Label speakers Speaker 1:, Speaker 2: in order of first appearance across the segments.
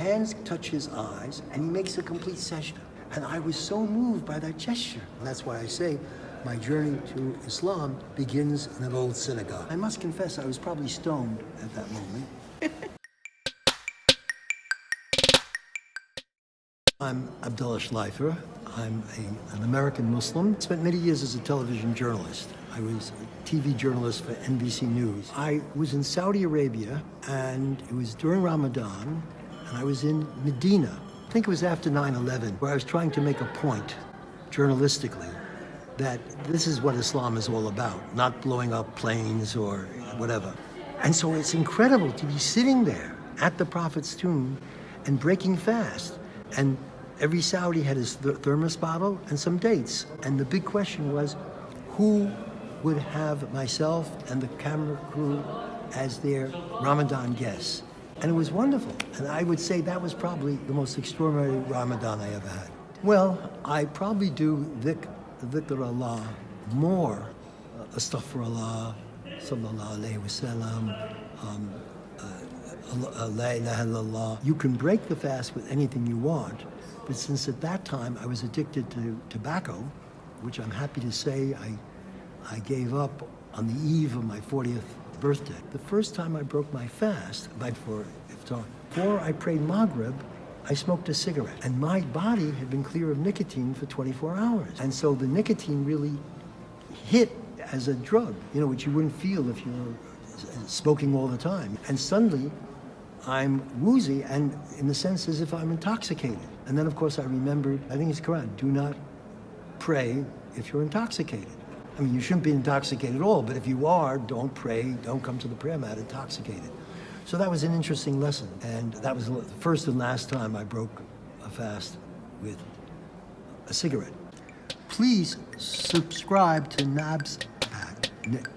Speaker 1: Hands touch his eyes, and he makes a complete sajda. And I was so moved by that gesture. And that's why I say my journey to Islam begins in an old synagogue. I must confess, I was probably stoned at that moment. I'm Abdallah Schleifer. I'm an American Muslim. Spent many years as a television journalist. I was a TV journalist for NBC News. I was in Saudi Arabia, and it was during Ramadan, and I was in Medina. I think it was after 9/11, where I was trying to make a point, journalistically, that this is what Islam is all about, not blowing up planes or whatever. And so it's incredible to be sitting there at the Prophet's tomb and breaking fast. And every Saudi had his thermos bottle and some dates. And the big question was, who would have myself and the camera crew as their Ramadan guests? And it was wonderful. And I would say that was probably the most extraordinary Ramadan I ever had. Well, I probably do dhikr Allah more. Astaghfirullah, sallallahu alayhi wa sallam, la ilaha illallah. You can break the fast with anything you want, but since at that time I was addicted to tobacco, which I'm happy to say I gave up on the eve of my 40th birthday. The first time I broke my fast, before iftar, before I prayed Maghrib, I smoked a cigarette, and my body had been clear of nicotine for 24 hours. And so the nicotine really hit as a drug, which you wouldn't feel if you were smoking all the time. And suddenly, I'm woozy, and in the sense as if I'm intoxicated. And then, of course, I remembered, I think it's Quran, do not pray if you're intoxicated. I mean, you shouldn't be intoxicated at all, but if you are, don't pray, don't come to the prayer mat intoxicated. So that was an interesting lesson, and that was the first and last time I broke a fast with a cigarette. Please subscribe to Nab's Pack,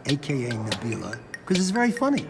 Speaker 1: aka Nabila, because it's very funny.